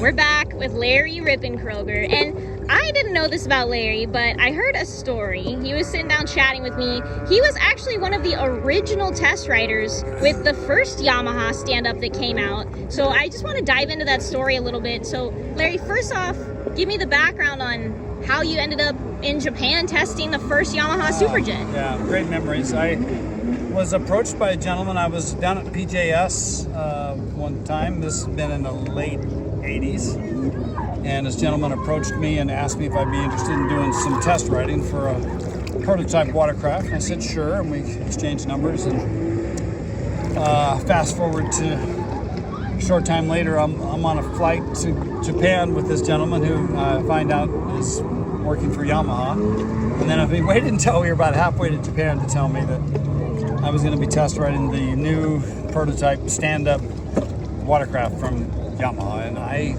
We're back with Larry Rippenkroeger, and I didn't know this about Larry, but I heard a story. He was sitting down chatting with me. He was actually one of the original test riders with the first Yamaha stand-up that came out. So I just want to dive into that story a little bit. So Larry, first off, give me the background on how you ended up in Japan testing the first Yamaha SuperJet. Yeah, great memories. I was approached by a gentleman. I was down at PJS one time. This has been in the late 80s. And this gentleman approached me and asked me if I'd be interested in doing some test riding for a prototype watercraft. And I said, sure, and we exchanged numbers. And fast forward to a short time later, I'm on a flight to Japan with this gentleman who I find out is working for Yamaha. And then I waited until we were about halfway to Japan to tell me that I was going to be test riding the new prototype stand-up watercraft from Yamaha, and I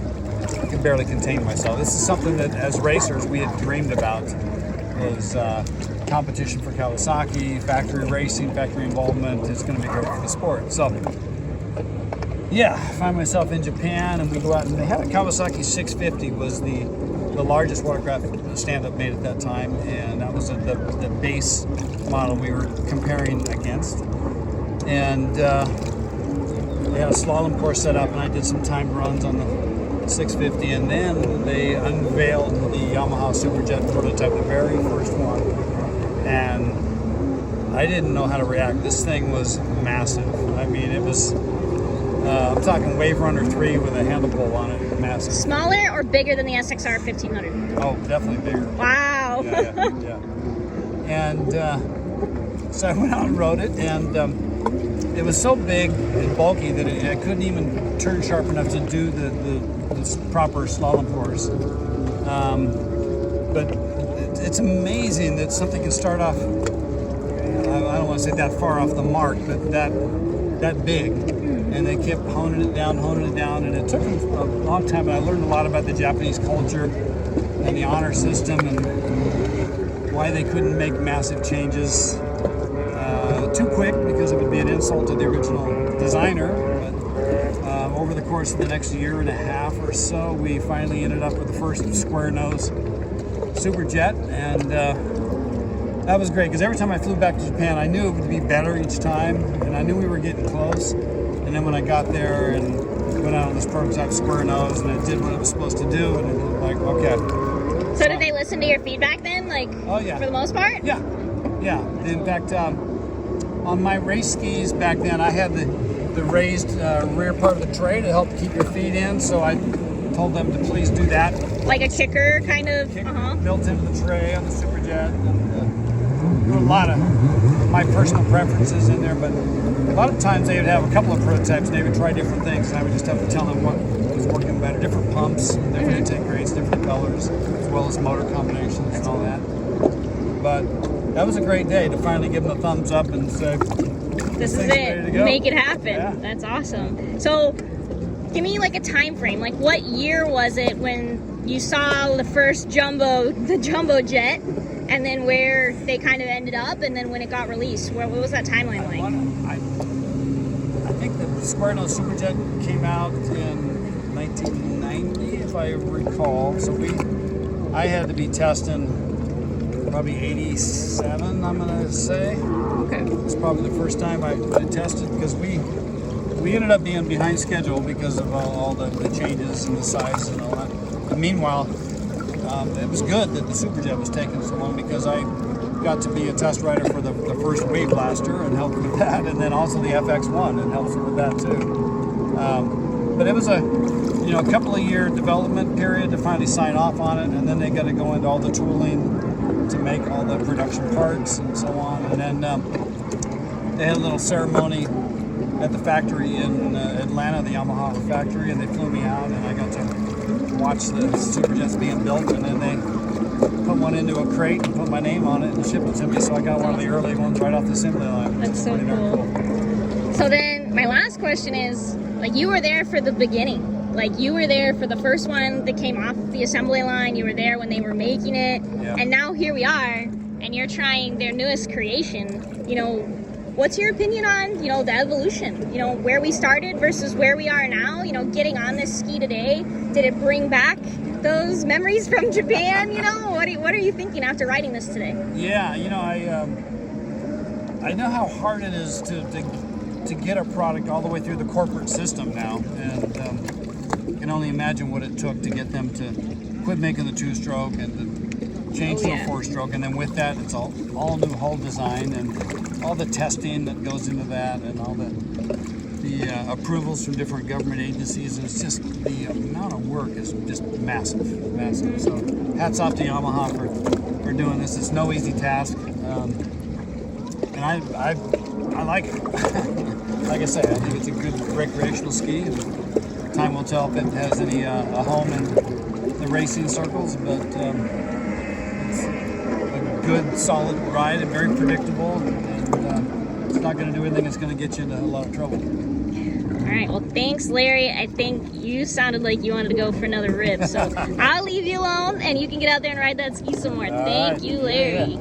could barely contain myself. This is something that, as racers, we had dreamed about. Was competition for Kawasaki, factory racing, factory involvement. It's going to be great for the sport. So, yeah, I find myself in Japan, and we go out, and they had a Kawasaki 650 was the largest watercraft stand-up made at that time, and that was the base model we were comparing against. And they had a slalom course set up, and I did some timed runs on the 650, and then they unveiled the Yamaha SuperJet prototype, the very first one, and I didn't know how to react. This thing was massive. I mean, it was I'm talking Wave Runner 3 with a handle pull on it. Massive. Smaller or bigger than the SXR 1500? Oh, definitely bigger. Wow. Yeah. And so I went out and rode it, and it was so big and bulky that I couldn't even turn sharp enough to do the proper slalom course. But it's amazing that something can start off, I don't want to say that far off the mark, but that big. And they kept honing it down, and it took them a long time. And I learned a lot about the Japanese culture and the honor system and why they couldn't make massive changes too quick, because it would be an insult to the original designer. But over the course of the next year and a half or so, we finally ended up with the first squarenose SuperJet, and that was great, because every time I flew back to Japan, I knew it would be better each time, and I knew we were getting close. And then when I got there and went out on this prototype squarenose, and it did what it was supposed to do, and it was like, okay. So did they listen to your feedback then, like, oh, yeah, for the most part? Yeah. In fact, on my race skis back then, I had the raised rear part of the tray to help keep your feet in, so I told them to please do that. Like a kicker, kind of? Built into the tray on the SuperJet. And, there were a lot of my personal preferences in there, but a lot of times they would have a couple of prototypes, and they would try different things, and I would just have to tell them what was working better. Different pumps, different intake rates, different colors, as well as motor combinations and all that. But that was a great day to finally give them a thumbs up and say, this is it, make it happen. Yeah. That's awesome. So give me like a time frame. Like, what year was it when you saw the first the jumbo jet, and then where they kind of ended up, and then when it got released? What was that timeline like? I think the squarenose SuperJet came out in 1990, if I recall. So I had to be testing probably 87, I'm going to say. Okay. It's probably the first time I tested, because we ended up being behind schedule because of all the changes and the size and all that. But meanwhile, it was good that the SuperJet was taking so long, because I got to be a test rider for the first Wave Blaster and helped with that, and then also the FX1 and helps with that too. But it was a couple of year development period to finally sign off on it, and then they got to go into all the tooling to make all the production parts and so on. And then they had a little ceremony at the factory in Atlanta, the Yamaha factory, and they flew me out, and I got to watch the SuperJets being built, and then they put one into a crate and put my name on it and shipped it to me, so I got one of the early ones right off the assembly line. That's so cool. So then my last question is, like, you were there for the beginning. Like, you were there for the first one that came off the assembly line. You were there when they were making it. Yeah. And now here we are, and you're trying their newest creation. what's your opinion on, you know, the evolution? You know, where we started versus where we are now, you know, getting on this ski today? Did it bring back those memories from Japan? You know, what are you thinking after riding this today? Yeah, you know, I know how hard it is to get a product all the way through the corporate system now, and can only imagine what it took to get them to quit making the two-stroke and to change to a four-stroke, and then with that, it's all new hull design and all the testing that goes into that, and all the approvals from different government agencies. And it's just the amount of work is just massive. So hats off to Yamaha for doing this. It's no easy task, and I like it. Like I say, I think it's a good recreational ski. And time will tell if it has any a home in the racing circles, but it's a good, solid ride and very predictable. And it's not going to do anything that's going to get you into a lot of trouble. All right, well, thanks, Larry. I think you sounded like you wanted to go for another rip, so I'll leave you alone, and you can get out there and ride that ski some more. Thank you, Larry. Yeah.